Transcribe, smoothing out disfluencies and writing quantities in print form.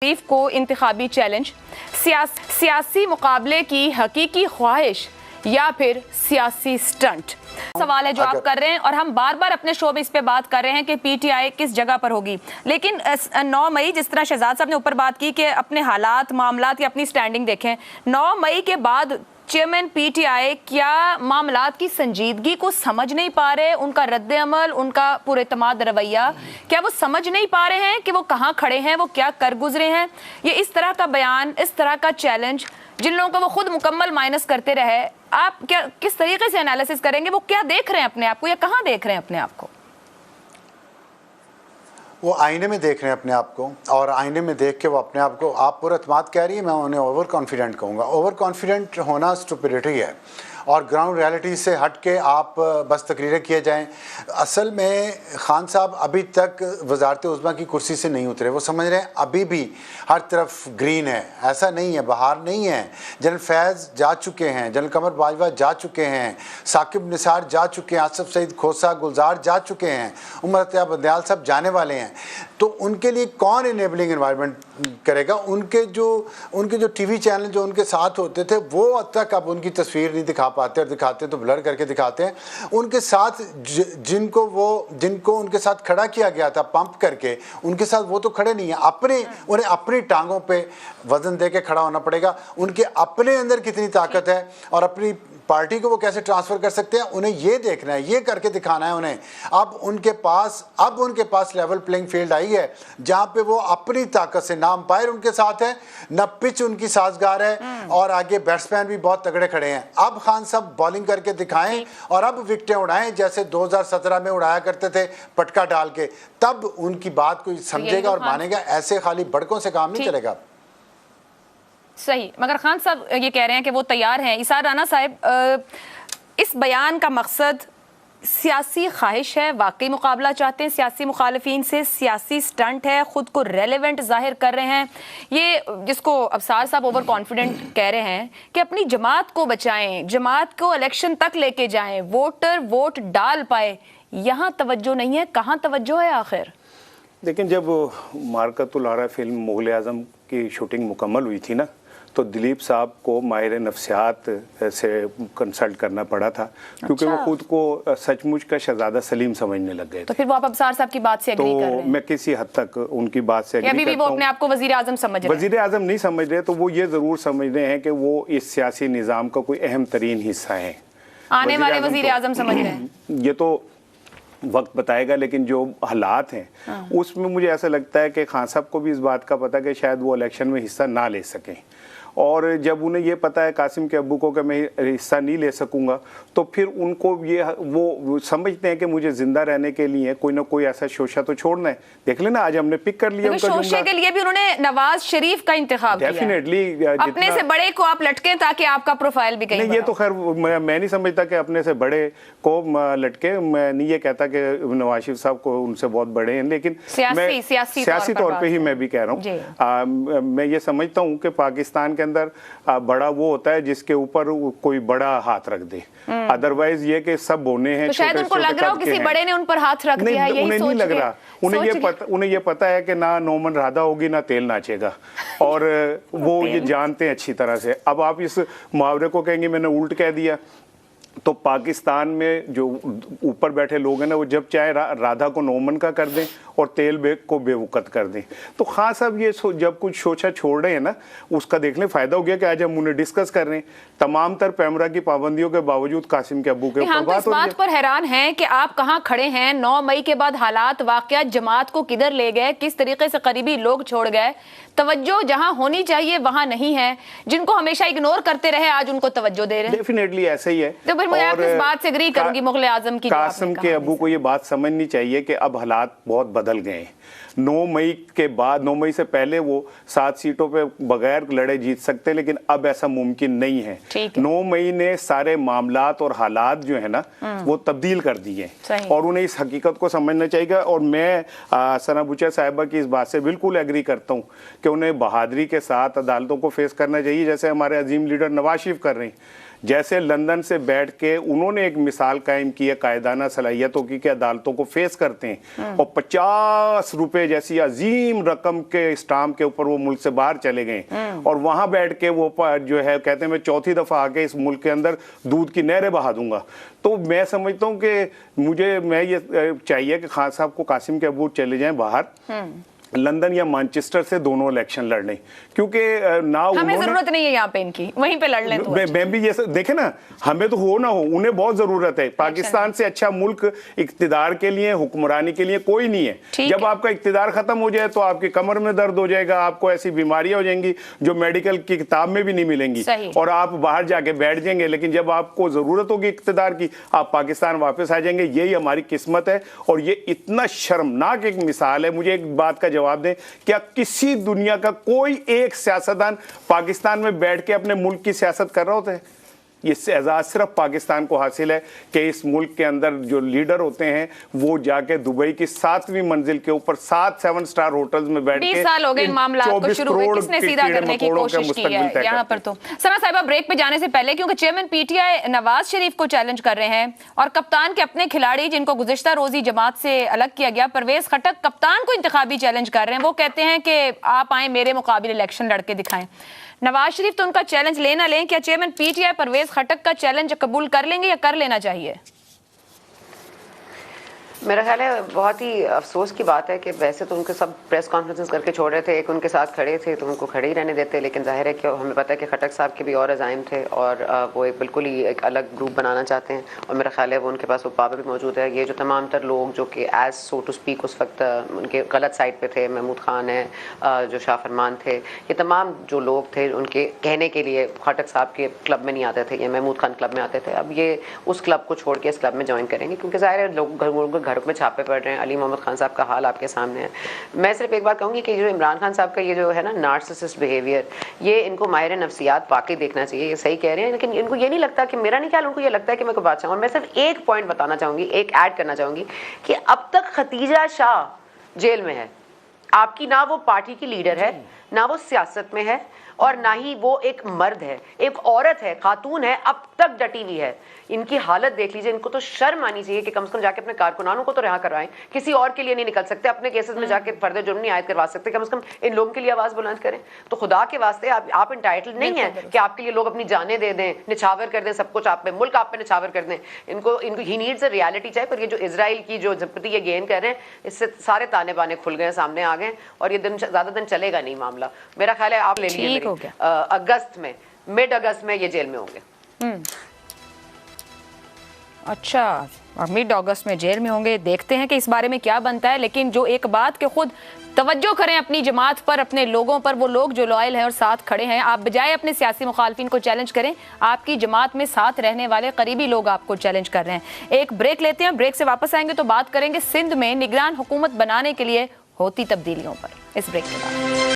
शरीफ को इंतखाबी चैलेंज, सियासी मुकाबले की हकीकी ख्वाहिश या फिर सियासी स्टंट, सवाल है जो आप कर रहे हैं। और हम बार बार अपने शो में इस पे बात कर रहे हैं कि पीटीआई किस जगह पर होगी, लेकिन 9 मई जिस तरह शहजाद साहब ने ऊपर बात की कि अपने हालात मामलात या अपनी स्टैंडिंग देखें, 9 मई के बाद चेयरमैन पीटीआई क्या मामलात की संजीदगी को समझ नहीं पा रहे, उनका रद्द अमल, उनका पुरएतमाद रवैया, क्या वो समझ नहीं पा रहे हैं कि वो कहाँ खड़े हैं, वो क्या कर गुजरे हैं? ये इस तरह का बयान, इस तरह का चैलेंज जिन लोगों को वो खुद मुकम्मल माइनस करते रहे, आप क्या किस तरीके से एनालिसिस करेंगे? वो क्या देख रहे हैं अपने आप को या कहाँ देख रहे हैं अपने आप को? वो आईने में देख रहे हैं अपने आप को, और आईने में देख के वो अपने आप को, आप पुरएतमाद कह रही है, मैं उन्हें ओवर कॉन्फिडेंट कहूँगा। ओवर कॉन्फिडेंट होना स्टुपिडिटी है और ग्राउंड रियलिटी से हट के आप बस तकरीरें किए जाएं। असल में खान साहब अभी तक वजारत उज़्मा की कुर्सी से नहीं उतरे। वो समझ रहे हैं अभी भी हर तरफ ग्रीन है, ऐसा नहीं है, बहार नहीं है। जनरल फैज़ जा चुके हैं, जनरल कमर बाजवा जा चुके हैं, साकिब निसार जा चुके हैं, आसफ सईद खोसा गुलजार जा चुके हैं, उमर अतिया बंदयाल सब जाने वाले हैं। तो उनके लिए कौन इनेबलिंग एनवायरनमेंट करेगा? उनके जो टीवी चैनल जो उनके साथ होते थे वो तक अब उनकी तस्वीर नहीं दिखा पाते, और दिखाते हैं तो ब्लर करके दिखाते हैं। उनके साथ जिनको उनके साथ खड़ा किया गया था पंप करके, उनके साथ वो तो खड़े नहीं है। उन्हें अपनी टांगों पे वजन दे के खड़ा होना पड़ेगा। उनके अपने अंदर कितनी ताकत है और अपनी पार्टी को वो कैसे ट्रांसफर कर सकते हैं, उन्हें ये देखना है, ये करके दिखाना है उन्हें। अब उनके पास लेवल प्लेइंग फील्ड आई है जहां पे वो अपनी ताकत से, ना अंपायर उनके साथ है, ना पिच उनकी साजगार है, और आगे बैट्समैन भी बहुत तगड़े खड़े हैं। अब खान साहब बॉलिंग करके दिखाएं और अब विकेटें उड़ाएं जैसे 2017 में उड़ाया करते थे पटका डाल के, तब उनकी बात कोई समझेगा और मानेगा। ऐसे खाली बड़कों से काम नहीं चलेगा। सही, मगर खान साहब ये कह रहे हैं कि वो तैयार हैं। इसार राना साहब, इस बयान का मकसद सियासी ख्वाहिश है, वाकई मुकाबला चाहते हैं सियासी मुखालफीन से, सियासी स्टंट है, खुद को रेलेवेंट जाहिर कर रहे हैं, ये जिसको अफसार साहब ओवर कॉन्फिडेंट कह रहे हैं कि अपनी जमात को बचाएं, जमात को इलेक्शन तक लेके जाएं, वोटर वोट डाल पाए, यहाँ तवज्जो नहीं है। कहाँ तवज्जो है आखिर? लेकिन जब मारकतुल आरा फिल्म मुग़ल आज़म की शूटिंग मुकम्मल हुई थी ना, तो दिलीप साहब को माहिर नफ्सियात से कंसल्ट करना पड़ा था, क्योंकि वो खुद को सचमुच का शहजादा सलीम समझने लग गए। तो फिर वो आप अफसार साहब की बात से एग्री कर रहे हैं? मैं किसी हद तक उनकी बात से एग्री करता हूं। वो अपने आप को वजीर आजम समझ रहे हैं? वजीर आजम नहीं समझ रहे, तो वो ये जरूर समझ रहे हैं कि वो इस सियासी निज़ाम का कोई अहम तरीन हिस्सा है, आने वाले वजीर आजम समझ रहे हैं। ये तो वक्त बताएगा, लेकिन जो हालात हैं उसमें मुझे ऐसा लगता है कि खान साहब को भी इस बात का पता कि शायद वो इलेक्शन में हिस्सा ना ले सकें, और जब उन्हें ये पता है कासिम के अब्बू को कि मैं हिस्सा नहीं ले सकूंगा, तो फिर उनको ये वो समझते हैं कि मुझे जिंदा रहने के लिए कोई ना कोई ऐसा शोशा तो छोड़ना है। देख लेना, आज हमने पिक कर लिया उनका शोशे के लिए भी उन्होंने नवाज शरीफ का इंतखाब किया। डेफिनेटली अपने से बड़े को आप लटके ताकि आपका प्रोफाइल भी कहीं। नहीं, ये तो खैर मैं नहीं समझता कि अपने से बड़े को लटके। मैं नहीं ये कहता कि नवाज शरीफ साहब को उनसे बहुत बड़े हैं, लेकिन सियासी तौर पर ही मैं भी कह रहा हूँ। मैं ये समझता हूँ कि पाकिस्तान अंदर बड़ा वो होता है जिसके ऊपर कोई बड़ा हाथ रख दे, अदरवाइज ये कि सब बोने हैं। तो शायद उनको लग रहा हो किसी बड़े ने उन पर हाथ रख दिया है, यही उन्हें नहीं लग रहा। उन्हें ये पता है कि ना नोमन राधा होगी ना तेल नाचेगा, और वो ये जानते हैं अच्छी तरह से। अब आप इस मुहावरे को कहेंगे मैंने उल्ट कह दिया, तो पाकिस्तान में जो ऊपर बैठे लोग हैं ना, वो जब चाहे राधा को नोमन का कर दें और तेल बेग को बेवकत कर दें। तो खान साहब ये जब कुछ सोचा छोड़ रहे हैं ना, उसका देख लें फायदा हो गया कि आज हम उन्हें डिस्कस कर रहे हैं। तमाम तर पैमरा की पाबंदियों के बावजूद कासिम के अब्बू के ऊपर बात हो रही है। इस बात पर हैरान हैं कि आप कहाँ खड़े हैं? 9 मई के बाद हालात, वाकयात जमात को किधर ले गए, किस तरीके से करीबी लोग छोड़ गए, तवज्जो जहां होनी चाहिए वहां नहीं है। जिनको हमेशा इग्नोर करते रहे आज उनको तवज्जो दे रहे हैं। डेफिनेटली ऐसे ही है। तो फिर मैं इस बात से एग्री करूंगी मुग़ल आज़म की। कासिम के अब्बू को ये बात समझनी चाहिए कि अब हालात बहुत बदल गए हैं। 9 मई के बाद, 9 मई से पहले वो 7 सीटों पे बगैर लड़े जीत सकते, लेकिन अब ऐसा मुमकिन नहीं है। 9 मई ने सारे मामलात और हालात जो है ना वो तब्दील कर दिए, और उन्हें इस हकीकत को समझना चाहिए। और मैं सना बुचर साहिबा की इस बात से बिल्कुल एग्री करता हूँ कि उन्हें बहादुरी के साथ अदालतों को फेस करना चाहिए, जैसे हमारे अजीम लीडर नवाज शरीफ कर रहे हैं। जैसे लंदन से बैठ के उन्होंने एक मिसाल कायम की है कायदाना सलाहियतों की, कि अदालतों को फेस करते हैं और 50 रुपए जैसी अजीम रकम के स्टाम्प के ऊपर वो मुल्क से बाहर चले गए और वहां बैठ के वो जो है कहते हैं मैं चौथी दफा आके इस मुल्क के अंदर दूध की नहरें बहा दूंगा। तो मैं समझता हूं कि मैं ये चाहिए कि खान साहब को कासिम के अबू चले जाएं बाहर, लंदन या मैनचेस्टर से दोनों इलेक्शन लड़ लें, क्योंकि ना हमें जरूरत नहीं है यहाँ पे इनकी, वहीं पे लड़ लें तो मैं भी ये देखे ना, हमें तो हो ना हो, उन्हें बहुत जरूरत है। पाकिस्तान से अच्छा मुल्क इक्तिदार के लिए, हुक्मरानी के लिए कोई नहीं है। जब आपका इक्तिदार खत्म हो जाए तो आपकी कमर में दर्द हो जाएगा, आपको ऐसी बीमारियां हो जाएंगी जो मेडिकल की किताब में भी नहीं मिलेंगी और आप बाहर जाके बैठ जाएंगे। लेकिन जब आपको जरूरत होगी इक्तिदार की, आप पाकिस्तान वापस आ जाएंगे। यही हमारी किस्मत है और ये इतना शर्मनाक एक मिसाल है। मुझे एक बात का जवाब दें, क्या किसी दुनिया का कोई एक सियासतदान पाकिस्तान में बैठ के अपने मुल्क की सियासत कर रहा होता है? ये एजाज सिर्फ पाकिस्तान को हासिल है कि इस मुल्क के अंदर जो लीडर होते हैं वो जाके दुबई की 7वीं मंजिल के ऊपर 7 स्टार होटल्स में बैठ के 20 साल हो गए मामला को शुरू हुए, किसने सीधा करने की कोशिश की है यहाँ पर। तो सना साहिबा, ब्रेक पे जाने से पहले, क्योंकि चेयरमैन पीटीआई नवाज शरीफ को चैलेंज कर रहे हैं और कप्तान के अपने खिलाड़ी जिनको गुज़िश्ता रोजी जमात से अलग किया गया, परवेज खटक, कप्तान को इंतखाबी चैलेंज कर रहे हैं। वो कहते हैं कि आप आए मेरे मुकाबले इलेक्शन लड़के दिखाएं। नवाज शरीफ तो उनका चैलेंज लेना लें, क्या चेयरमैन पीटीआई परवेज खटक का चैलेंज कबूल कर लेंगे या कर लेना चाहिए? मेरा ख्याल है बहुत ही अफसोस की बात है कि वैसे तो उनके सब प्रेस कॉन्फ्रेंसेस करके छोड़ रहे थे, एक उनके साथ खड़े थे तो उनको खड़े ही रहने देते, लेकिन जाहिर है कि हमें पता है कि खटक साहब के भी और अज़ाइम थे और वो एक बिल्कुल ही एक अलग ग्रुप बनाना चाहते हैं और मेरा ख्याल है वो उनके पास वो पावर भी मौजूद है। ये जो तमाम तर लोग जो कि एज सो टू स्पीक उस वक्त उनके गलत साइड पे थे, महमूद खान है, जो शाह फरमान थे, ये तमाम जो लोग थे उनके कहने के लिए खटक साहब के क्लब में नहीं आते थे, ये महमूद खान क्लब में आते थे। अब ये उस क्लब को छोड़ के इस क्लब में ज्वाइन करेंगे क्योंकि जाहिर है लोग घर में छापे पड़ रहे हैं। अली मोहम्मद खान साहब का हाल आपके सामने है। मैं सिर्फ एक बात कहूंगी कि जो इमरान खान साहब का ये जो है ना नार्सिसिस्ट बिहेवियर, ये इनको माहिर नफ्सियात वाकई देखना चाहिए। ये सही कह रहे हैं, लेकिन इनको ये नहीं लगता कि, मेरा नहीं ख्याल, उनको ये लगता है कि मैं कोई बादशाह हूं। और मैं सिर्फ एक पॉइंट बताना चाहूंगी, एक ऐड करना चाहूंगी कि अब तक खतीजा शाह जेल में है। आपकी ना वो पार्टी की लीडर है, ना वो सियासत में है और ना ही वो एक मर्द है, एक औरत है, खातून है, अब तक डटी हुई है। इनकी हालत देख लीजिए, इनको तो शर्म आनी चाहिए कि कम से कम जाके अपने कारकुनानों को तो रिहा करवाएं। किसी और के लिए नहीं निकल सकते, अपने केसेस में जाके फर्दर जुर्म नहीं आयद करवा सकते, कम से कम इन लोगों के लिए आवाज बुलंद करें। तो खुदा के वास्ते आप इंटाइटल्ड नहीं है कि आपके लिए लोग अपनी जानें दे दें, निछावर कर दें, सब कुछ आप पे, मुल्क आप पे निछावर कर दें। इनको ही नीड्स अ रियलिटी चेक। और ये जो इजराइल की जो जपती ये गेन कर रहे हैं, इससे सारे ताने बाने खुल गए, सामने आ गए और ये दिन ज्यादा दिन चलेगा नहीं मामला। मेरा ख्याल है आप ले लीजिए अगस्त में, मिड अगस्त में ये जेल में होंगे। अच्छा, और मिड अगस्त में जेल में होंगे। देखते हैं कि इस बारे में क्या बनता है। लेकिन जो एक बात के खुद तवज्जो करें अपनी जमात पर, अपने लोगों पर, वो लोग जो लॉयल हैं और साथ खड़े हैं। आप बजाय अपने सियासी मुखालफिन को चैलेंज करें, आपकी जमात में साथ रहने वाले करीबी लोग आपको चैलेंज कर रहे हैं। एक ब्रेक लेते हैं, ब्रेक से वापस आएंगे तो बात करेंगे सिंध में निगरान हुकूमत बनाने के लिए होती तब्दीलियों पर, इस ब्रेक के बाद।